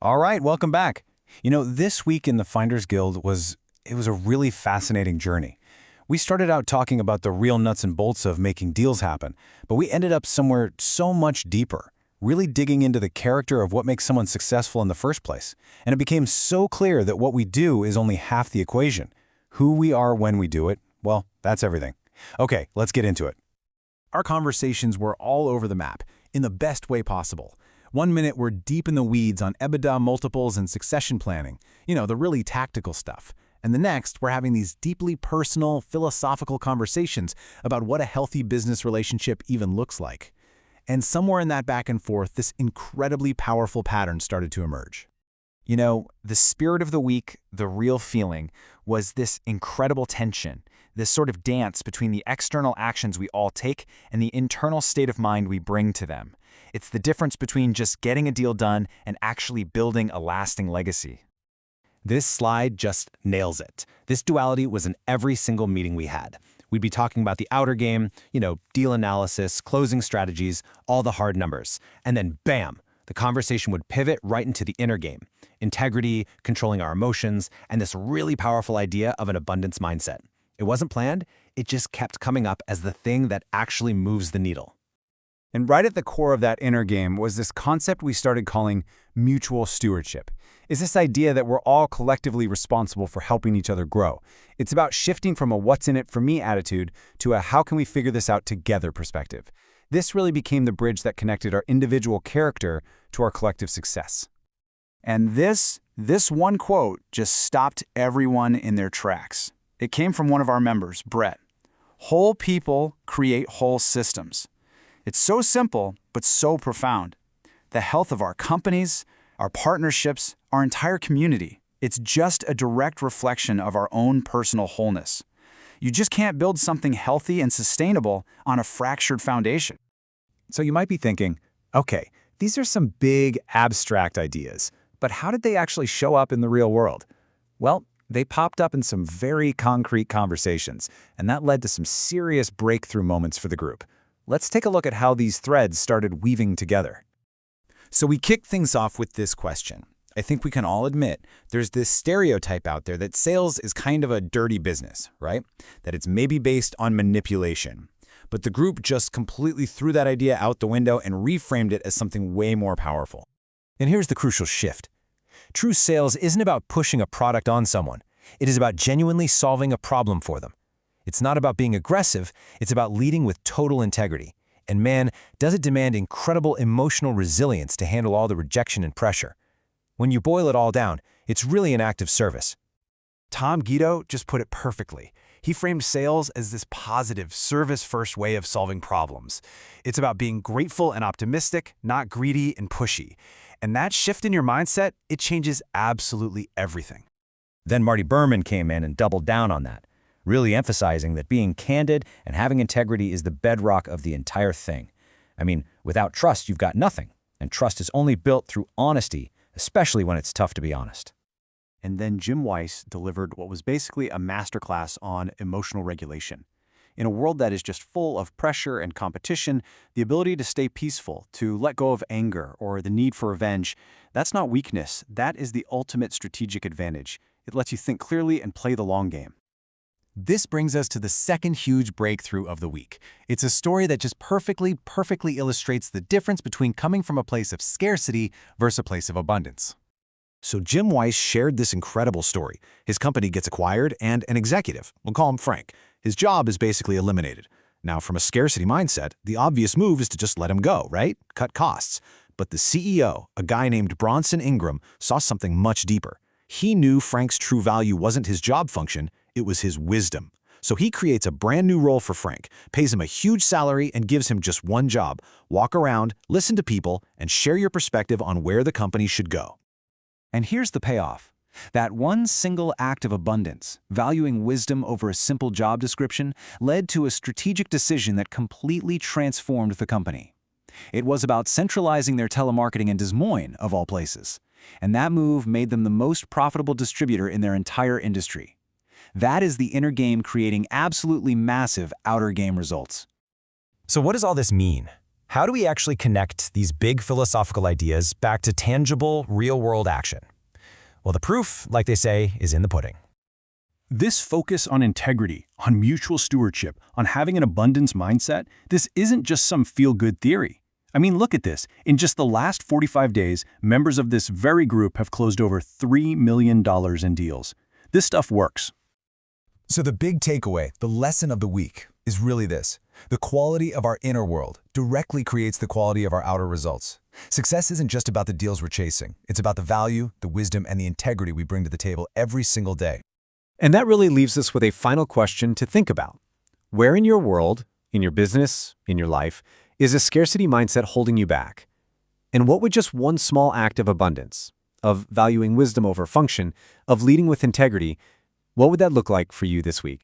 All right, welcome back. This week in the Finders Guild was a really fascinating journey. We started out talking about the real nuts and bolts of making deals happen, but we ended up somewhere so much deeper, really digging into the character of what makes someone successful in the first place. And it became so clear that what we do is only half the equation. Who we are when we do it, well, that's everything. Okay, let's get into it. Our conversations were all over the map, in the best way possible. One minute we're deep in the weeds on EBITDA multiples and succession planning, the really tactical stuff. And the next, we're having these deeply personal, philosophical conversations about what a healthy business relationship even looks like. And somewhere in that back and forth, this incredibly powerful pattern started to emerge. The spirit of the week, the real feeling, was this incredible tension, this sort of dance between the external actions we all take and the internal state of mind we bring to them. It's the difference between just getting a deal done and actually building a lasting legacy. This slide just nails it. This duality was in every single meeting we had. We'd be talking about the outer game, deal analysis, closing strategies, all the hard numbers. And then bam, the conversation would pivot right into the inner game. Integrity, controlling our emotions, and this really powerful idea of an abundance mindset. It wasn't planned, it just kept coming up as the thing that actually moves the needle. And right at the core of that inner game was this concept we started calling mutual stewardship. It's this idea that we're all collectively responsible for helping each other grow. It's about shifting from a what's in it for me attitude to a how can we figure this out together perspective. This really became the bridge that connected our individual character to our collective success. And this one quote just stopped everyone in their tracks. It came from one of our members, Brett. Whole people create whole systems. It's so simple, but so profound. The health of our companies, our partnerships, our entire community. It's just a direct reflection of our own personal wholeness. You just can't build something healthy and sustainable on a fractured foundation. So you might be thinking, okay, these are some big, abstract ideas, but how did they actually show up in the real world? Well, they popped up in some very concrete conversations, and that led to some serious breakthrough moments for the group. Let's take a look at how these threads started weaving together. So we kicked things off with this question. I think we can all admit there's this stereotype out there that sales is kind of a dirty business, right? That it's maybe based on manipulation. But the group just completely threw that idea out the window and reframed it as something way more powerful. And here's the crucial shift. True sales isn't about pushing a product on someone. It is about genuinely solving a problem for them. It's not about being aggressive, it's about leading with total integrity. And man, does it demand incredible emotional resilience to handle all the rejection and pressure. When you boil it all down, it's really an act of service. Tom Guido just put it perfectly. He framed sales as this positive, service-first way of solving problems. It's about being grateful and optimistic, not greedy and pushy. And that shift in your mindset, it changes absolutely everything. Then Marty Berman came in and doubled down on that, really emphasizing that being candid and having integrity is the bedrock of the entire thing. I mean, without trust, you've got nothing. And trust is only built through honesty, especially when it's tough to be honest. And then Jim Weiss delivered what was basically a masterclass on emotional regulation. In a world that is just full of pressure and competition, the ability to stay peaceful, to let go of anger or the need for revenge, that's not weakness. That is the ultimate strategic advantage. It lets you think clearly and play the long game. This brings us to the second huge breakthrough of the week. It's a story that just perfectly illustrates the difference between coming from a place of scarcity versus a place of abundance. So Jim Weiss shared this incredible story. His company gets acquired and an executive, we'll call him Frank, his job is basically eliminated. Now, from a scarcity mindset, the obvious move is to just let him go, right? Cut costs. But the CEO, a guy named Bronson Ingram, saw something much deeper. He knew Frank's true value wasn't his job function, it was his wisdom. So he creates a brand new role for Frank, pays him a huge salary, and gives him just one job: walk around, listen to people, and share your perspective on where the company should go. And here's the payoff. That one single act of abundance, valuing wisdom over a simple job description, led to a strategic decision that completely transformed the company. It was about centralizing their telemarketing in Des Moines, of all places. And that move made them the most profitable distributor in their entire industry. That is the inner game creating absolutely massive outer game results. So what does all this mean? How do we actually connect these big philosophical ideas back to tangible, real-world action? Well, the proof, like they say, is in the pudding. This focus on integrity, on mutual stewardship, on having an abundance mindset, this isn't just some feel-good theory. I mean, look at this. In just the last 45 days, members of this very group have closed over $3 million in deals. This stuff works. So the big takeaway, the lesson of the week, is really this. The quality of our inner world directly creates the quality of our outer results. Success isn't just about the deals we're chasing. It's about the value, the wisdom, and the integrity we bring to the table every single day. And that really leaves us with a final question to think about. Where in your world, in your business, in your life, is a scarcity mindset holding you back? And what would just one small act of abundance, of valuing wisdom over function, of leading with integrity, what would that look like for you this week?